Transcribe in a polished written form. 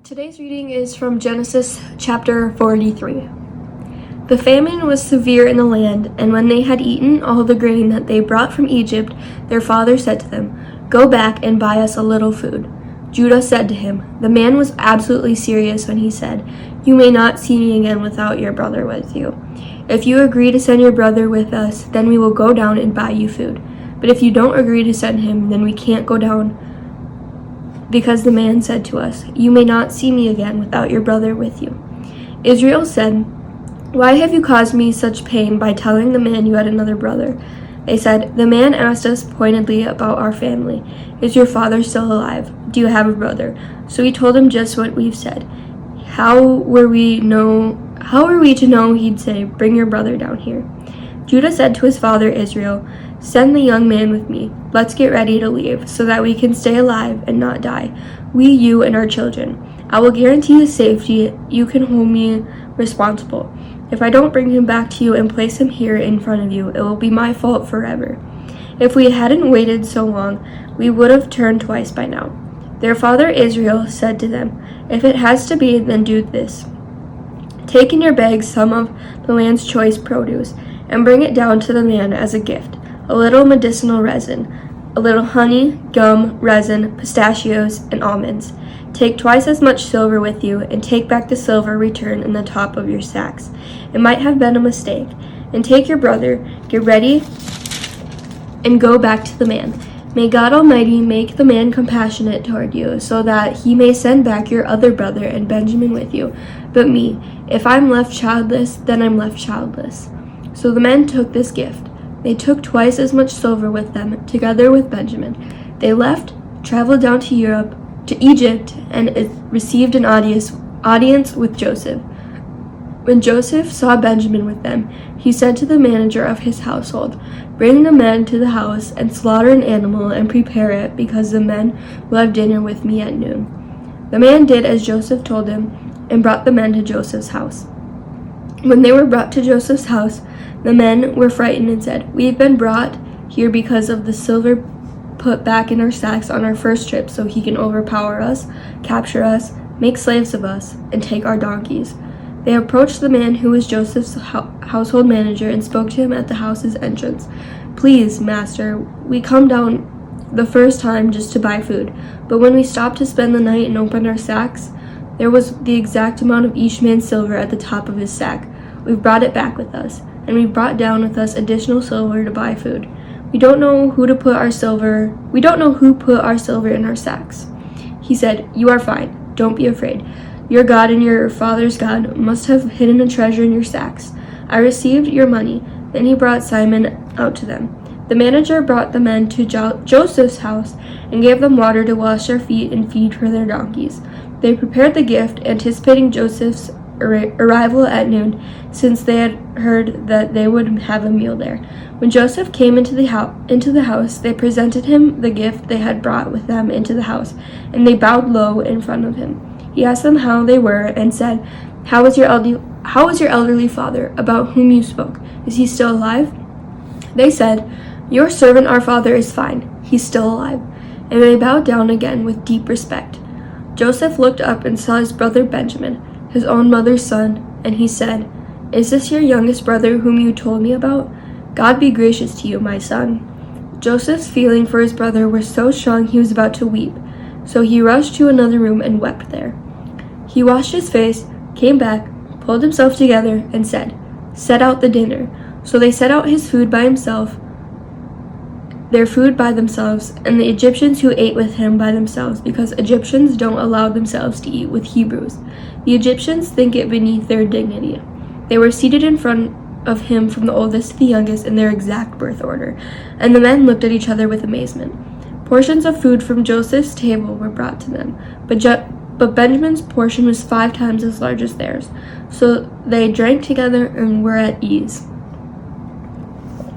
Today's reading is from Genesis chapter 43. The famine was severe in the land, and when they had eaten all the grain that they brought from Egypt, their father said to them, "Go back and buy us a little food." Judah said to him, "The man was absolutely serious when he said, 'You may not see me again without your brother with you. If you agree to send your brother with us, then we will go down and buy you food. But if you don't agree to send him, then we can't go down, because the man said to us, "You may not see me again without your brother with you." Israel said, "Why have you caused me such pain by telling the man you had another brother?" They said, "The man asked us pointedly about our family. Is your father still alive? Do you have a brother?" So we told him just what we've said. How were we to know he'd say, "Bring your brother down here"? Judah said to his father Israel, "Send the young man with me. Let's get ready to leave, so that we can stay alive and not die. We, you, and our children. I will guarantee his safety. You can hold me responsible. If I don't bring him back to you and place him here in front of you, it will be my fault forever." If we hadn't waited so long, we would have turned twice by now. Their father Israel said to them, "If it has to be, then do this. Take in your bags some of the land's choice produce, and bring it down to the man as a gift. A little medicinal resin, a little honey, gum, resin, pistachios, and almonds. Take twice as much silver with you, and take back the silver returned in the top of your sacks. It might have been a mistake. And take your brother, get ready, and go back to the man. May God Almighty make the man compassionate toward you, so that he may send back your other brother and Benjamin with you. But me, if I'm left childless, then I'm left childless." So the men took this gift. They took twice as much silver with them, together with Benjamin. They left, traveled down to Egypt, and received an audience with Joseph. When Joseph saw Benjamin with them, he said to the manager of his household, "Bring the men to the house and slaughter an animal and prepare it, because the men will have dinner with me at noon." The man did as Joseph told him and brought the men to Joseph's house. When they were brought to Joseph's house, the men were frightened and said, "We've been brought here because of the silver put back in our sacks on our first trip, so he can overpower us, capture us, make slaves of us, and take our donkeys." They approached the man who was Joseph's household manager and spoke to him at the house's entrance. "Please, master, we come down the first time just to buy food, but when we stopped to spend the night and opened our sacks, there was the exact amount of each man's silver at the top of his sack. We've brought it back with us, and we brought down with us additional silver to buy food. We don't know who put our silver in our sacks." He said, "You are fine. Don't be afraid. Your God and your father's God must have hidden a treasure in your sacks. I received your money." Then he brought Simon out to them. The manager brought the men to Joseph's house and gave them water to wash their feet and feed for their donkeys. They prepared the gift, anticipating Joseph's arrival at noon, since they had heard that they would have a meal there. When Joseph came into the house, they presented him the gift they had brought with them into the house, and they bowed low in front of him. He asked them how they were and said, How is your elderly father, about whom you spoke? Is he still alive?" They said, "Your servant our father is fine. He's still alive." And they bowed down again with deep respect. Joseph looked up and saw his brother Benjamin, his own mother's son, and he said, "Is this your youngest brother whom you told me about? God be gracious to you, my son." Joseph's feeling for his brother was so strong he was about to weep, so he rushed to another room and wept there. He washed his face, came back, pulled himself together, and said, "Set out the dinner." So they set out their food by themselves, and the Egyptians who ate with him by themselves, because Egyptians don't allow themselves to eat with Hebrews. The Egyptians think it beneath their dignity. They were seated in front of him from the oldest to the youngest in their exact birth order, and the men looked at each other with amazement. Portions of food from Joseph's table were brought to them, but Benjamin's portion was 5 times as large as theirs, so they drank together and were at ease.